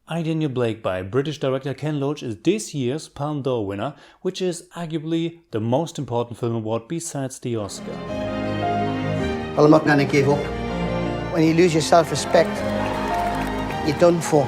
I, Daniel Blake by British director Ken Loach is this year's Palme d'Or winner, which is arguably the most important film award besides the Oscar. Well, I'm not going to give up. When you lose your self-respect, you're done for.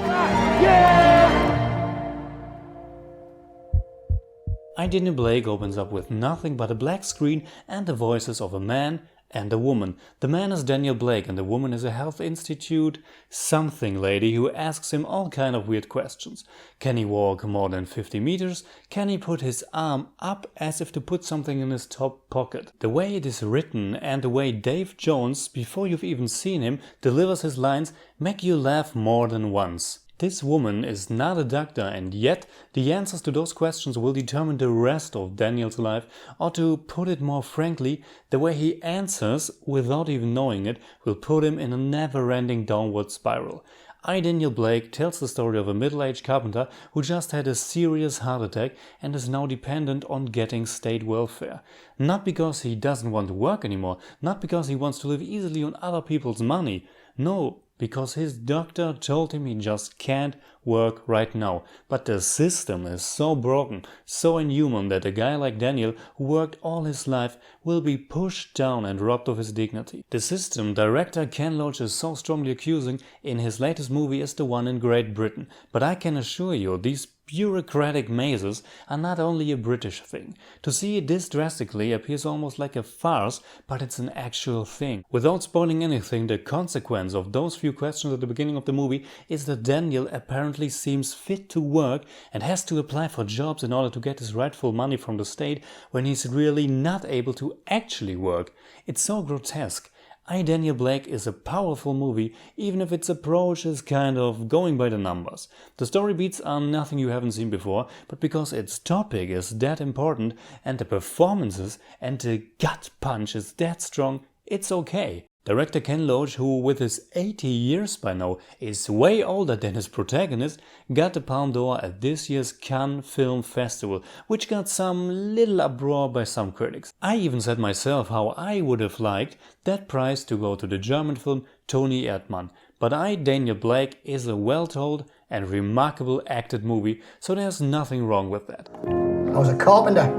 I, Daniel Blake opens up with nothing but a black screen and the voices of a man and a woman. The man is Daniel Blake and the woman is a health institute something lady who asks him all kind of weird questions. Can he walk more than 50 meters? Can he put his arm up as if to put something in his top pocket? The way it is written and the way Dave Jones, before you've even seen him, delivers his lines make you laugh more than once. This woman is not a doctor, and yet the answers to those questions will determine the rest of Daniel's life, or to put it more frankly, the way he answers without even knowing it will put him in a never-ending downward spiral. I, Daniel Blake tells the story of a middle-aged carpenter who just had a serious heart attack and is now dependent on getting state welfare. Not because he doesn't want to work anymore, not because he wants to live easily on other people's money. No, because his doctor told him he just can't work right now. But the system is so broken, so inhuman that a guy like Daniel, who worked all his life, will be pushed down and robbed of his dignity. The system director Ken Loach is so strongly accusing in his latest movie is the one in Great Britain. But I can assure you, these bureaucratic mazes are not only a British thing. To see it this drastically appears almost like a farce, but it's an actual thing. Without spoiling anything, the consequence of those few questions at the beginning of the movie is that Daniel apparently seems fit to work and has to apply for jobs in order to get his rightful money from the state when he's really not able to actually work. It's so grotesque. I, Daniel Blake is a powerful movie, even if its approach is kind of going by the numbers. The story beats are nothing you haven't seen before, but because its topic is that important and the performances and the gut punch is that strong, it's okay. Director Ken Loach, who with his 80 years by now is way older than his protagonist, got the Palme d'Or at this year's Cannes Film Festival, which got some little uproar by some critics. I even said myself how I would have liked that prize to go to the German film Toni Erdmann. But I, Daniel Blake is a well-told and remarkable acted movie, so there's nothing wrong with that. I was a carpenter.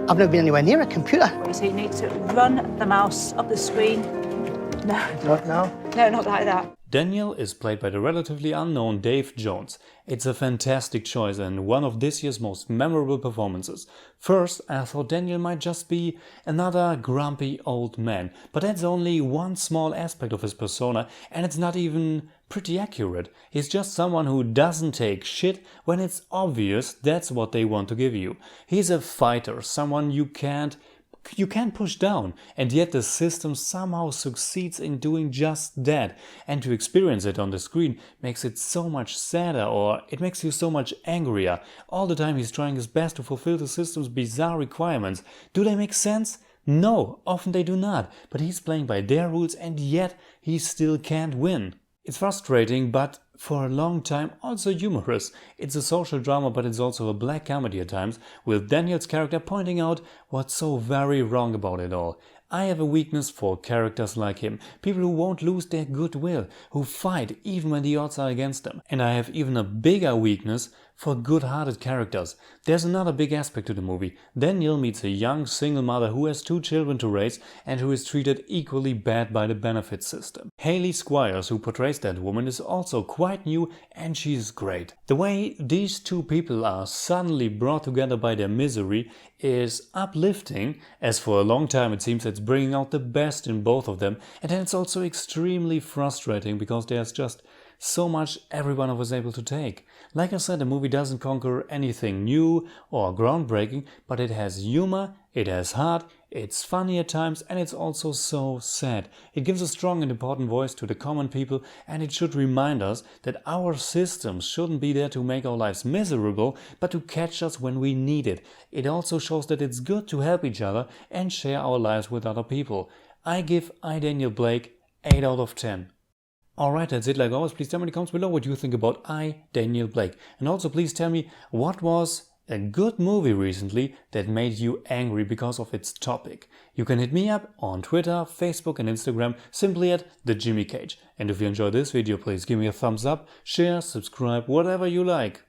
I've never been anywhere near a computer. So you need to run the mouse up the screen. No. Not now? No, not like that. Daniel is played by the relatively unknown Dave Jones. It's a fantastic choice and one of this year's most memorable performances. First, I thought Daniel might just be another grumpy old man, but that's only one small aspect of his persona and it's not even pretty accurate. He's just someone who doesn't take shit when it's obvious that's what they want to give you. He's a fighter, someone you can't push down, and yet the system somehow succeeds in doing just that, and to experience it on the screen makes it so much sadder, or it makes you so much angrier. All the time he's trying his best to fulfill the system's bizarre requirements. Do they make sense? No, often they do not, but he's playing by their rules and yet he still can't win. It's frustrating, but for a long time also humorous. It's a social drama, but it's also a black comedy at times, with Daniel's character pointing out what's so very wrong about it all. I have a weakness for characters like him, people who won't lose their goodwill, who fight even when the odds are against them. And I have even a bigger weakness for good-hearted characters. There's another big aspect to the movie. Daniel meets a young single mother who has 2 children to raise and who is treated equally bad by the benefit system. Hayley Squires, who portrays that woman, is also quite new and she's great. The way these 2 people are suddenly brought together by their misery is uplifting, as for a long time it seems it's bringing out the best in both of them, and then it's also extremely frustrating because there's just so much every one of us able to take. Like I said, the movie doesn't conquer anything new or groundbreaking, but it has humor, it has heart, it's funny at times, and it's also so sad. It gives a strong and important voice to the common people, and it should remind us that our systems shouldn't be there to make our lives miserable, but to catch us when we need it. It also shows that it's good to help each other and share our lives with other people. I give I, Daniel Blake 8 out of 10. Alright, that's it. Like always, please tell me in the comments below what you think about I, Daniel Blake. And also please tell me what was a good movie recently that made you angry because of its topic? You can hit me up on Twitter, Facebook and Instagram simply at TheJimmyCage. And if you enjoyed this video, please give me a thumbs up, share, subscribe, whatever you like.